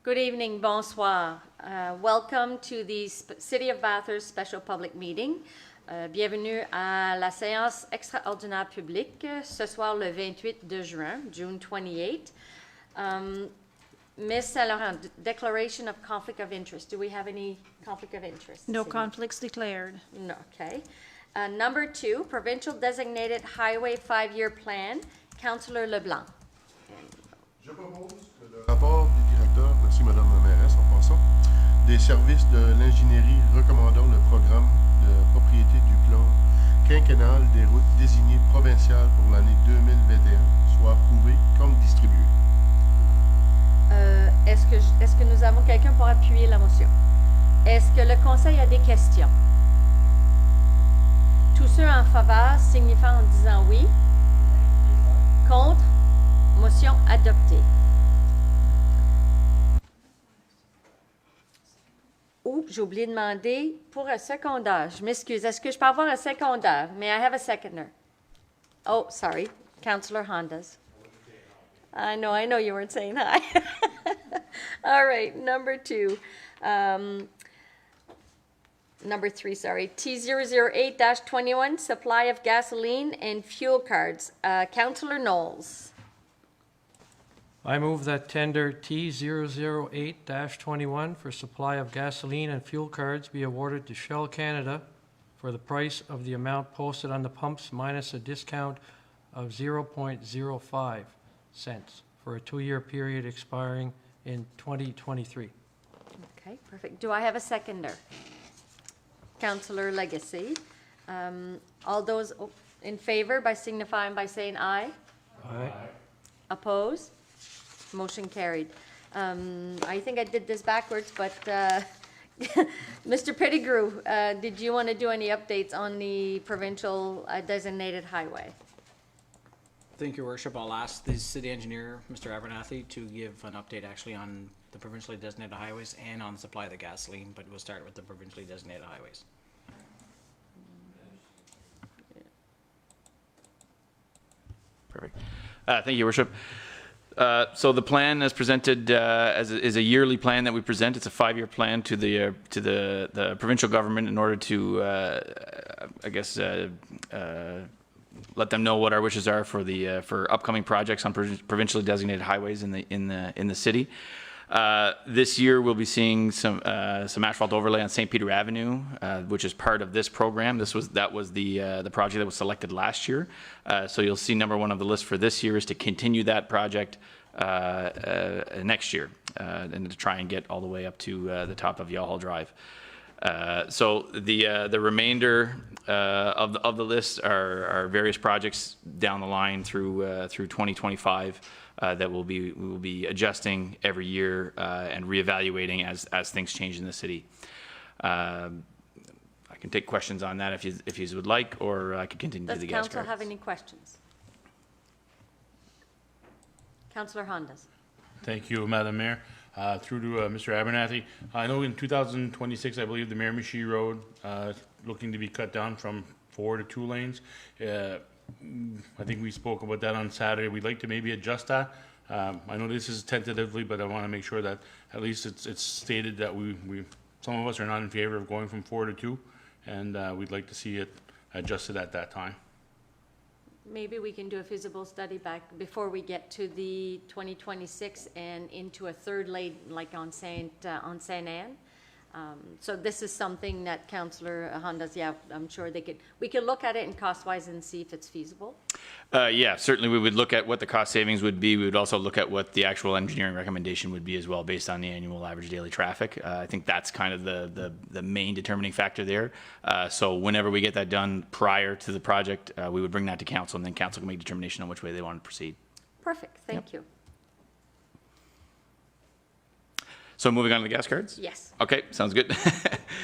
Good evening, bonsoir. Welcome to the City of Bathurst special public meeting. Bienvenue à la séance extraordinaire publique ce soir le 28 de juin, June 28. Ms. Saint-Laurent, declaration of conflict of interest. Do we have any conflict of interest? No conflicts declared. No, okay. Number 2, provincial designated highway 5-year plan. Councillor Leblanc. Je propose que le rapport du directeur, merci Madame la mairesse en passant, des services de l'ingénierie recommandant le programme de propriété du plan quinquennal des routes désignées provinciales pour l'année 2021 soit approuvé comme distribué. Est-ce que nous avons quelqu'un pour appuyer la motion? Est-ce que le Conseil a des questions? Tous ceux en faveur signifient en disant oui. Contre? Motion adoptée. Oh, j'ai oublié de demander pour un secondeur. Je m'excuse. Est-ce que je peux avoir un secondeur? May I have a seconder? Oh, sorry. Councillor Hondas. I know you weren't saying hi. All right, number 3, sorry. T008-21, supply of gasoline and fuel cards. Councillor Knowles. I move that tender T008-21 for supply of gasoline and fuel cards be awarded to Shell Canada for the price of the amount posted on the pumps minus a discount of 0.05 cents for a 2-year period expiring in 2023. Okay, perfect. Do I have a seconder? Councillor Legacy. All those in favor by signifying by saying aye. Aye. Opposed? Motion carried. I think I did this backwards, but Mr. Pettigrew, did you want to do any updates on the provincial designated highway? Thank you, Your Worship. I'll ask the city engineer, Mr. Abernathy, to give an update actually on the provincially designated highways and on the supply of the gasoline, but we'll start with the provincially designated highways. Perfect. Thank you, Your Worship. So the plan as presented is a yearly plan that we present. It's a 5-year plan to the provincial government in order to, let them know what our wishes are for upcoming projects on provincially designated highways in the city. This year we'll be seeing some asphalt overlay on St. Peter Avenue, which is part of this program. That was the project that was selected last year. So you'll see number 1 of the list for this year is to continue that project next year and to try and get all the way up to the top of Yall Drive. So the remainder of the list are various projects down the line through 2025 that we will be adjusting every year and reevaluating as things change in the city. I can take questions on that if you would like, or I could continue to the gas cards. Does council have any questions? Councillor Hondas. Thank you, Madam Mayor. Through to Mr. Abernathy. I know in 2026, I believe the Miramichi Road looking to be cut down from 4 to 2 lanes. I think we spoke about that on Saturday. We'd like to maybe adjust that. I know this is tentatively, but I want to make sure that at least it's stated that some of us are not in favor of going from 4 to 2, and we'd like to see it adjusted at that time. Maybe we can do a feasible study back before we get to the 2026 and into a 3rd lane like on Saint Anne. So this is something that Councillor Hondas, yeah, I'm sure we could look at it in cost-wise and see if it's feasible. Yeah, certainly we would look at what the cost savings would be. We would also look at what the actual engineering recommendation would be as well based on the annual average daily traffic. I think that's kind of the main determining factor there. So whenever we get that done prior to the project, we would bring that to council, and then council can make a determination on which way they want to proceed. Perfect, thank you. So moving on to the gas cards? Yes. Okay, sounds good.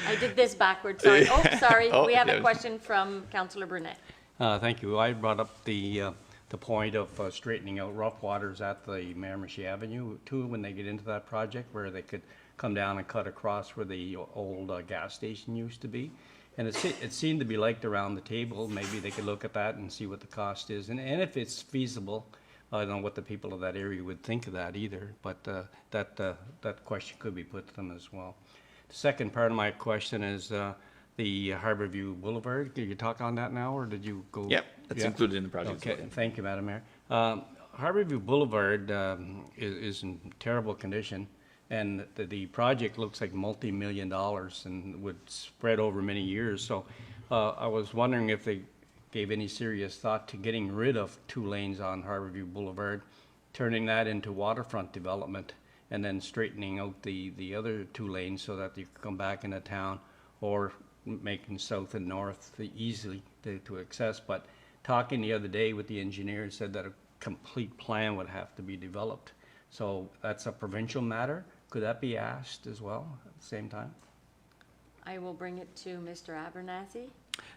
I did this backwards, sorry. Oh, sorry, Oh, we have yeah. a question from Councillor Burnett. Thank you. I brought up the point of straightening out rough waters at the Miramichi Avenue too when they get into that project, where they could come down and cut across where the old gas station used to be. And it seemed to be liked around the table. Maybe they could look at that and see what the cost is. And if it's feasible, I don't know what the people of that area would think of that either, but that question could be put to them as well. The second part of my question is the Harborview Boulevard. Did you talk on that now, or did you go? Yep, that's Yeah? included in the project. Okay, thank you, Madam Mayor. Harborview Boulevard is in terrible condition, and the project looks like multi-million dollars and would spread over many years. So I was wondering if they gave any serious thought to getting rid of 2 lanes on Harborview Boulevard, turning that into waterfront development, and then straightening out the other 2 lanes so that you can come back into town, or making south and north easily to access. But talking the other day with the engineer, said that a complete plan would have to be developed. So that's a provincial matter. Could that be asked as well at the same time? I will bring it to Mr. Abernathy.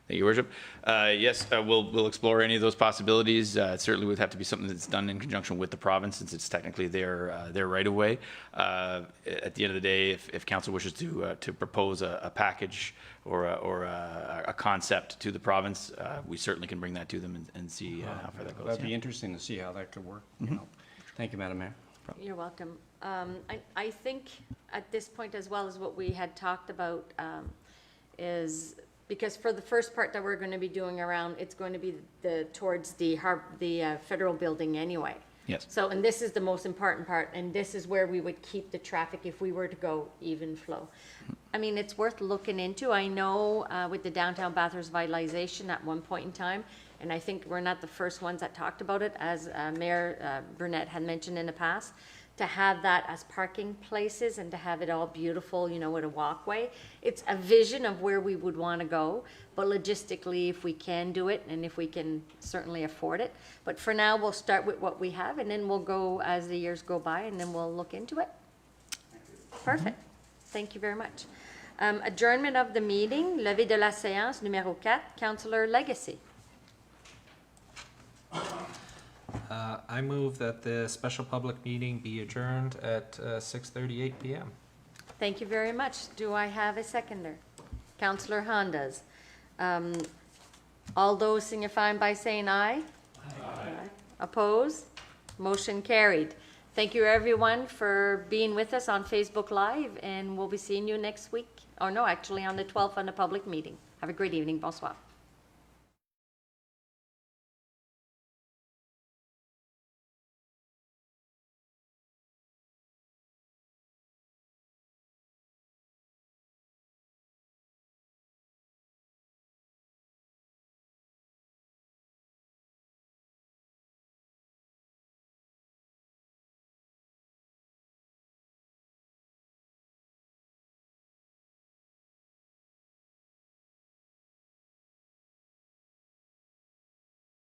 Thank you, Worship. Yes, we'll explore any of those possibilities. It certainly would have to be something that's done in conjunction with the province, since it's technically their right of way. At the end of the day, if council wishes to propose a package or a concept to the province, we certainly can bring that to them and see how far that goes. That'd be interesting to see how that could work. You know. Thank you, Madam Mayor. You're welcome. I think at this point, as well as what we had talked about, is because for the first part that we're going to be doing around, it's going to be towards the federal building anyway. Yes. So, and this is the most important part, and this is where we would keep the traffic if we were to go even flow. I mean, it's worth looking into. I know with the downtown Bathurst vitalization at one point in time, and I think we're not the first ones that talked about it, as Mayor Burnett had mentioned in the past, to have that as parking places and to have it all beautiful, you know, with a walkway. It's a vision of where we would want to go, but logistically, if we can do it and if we can certainly afford it. But for now, we'll start with what we have, and then we'll go as the years go by, and then we'll look into it. Perfect. Thank you very much. Adjournment of the meeting, levée de la séance numéro 4, Councillor Legacy. I move that the special public meeting be adjourned at 6:38 p.m. Thank you very much. Do I have a seconder? Councillor Hondas. All those signifying by saying aye. Aye. Oppose? Motion carried. Thank you, everyone, for being with us on Facebook Live, and we'll be seeing you next week. Or no, actually on the 12th on the public meeting. Have a great evening. Bonsoir.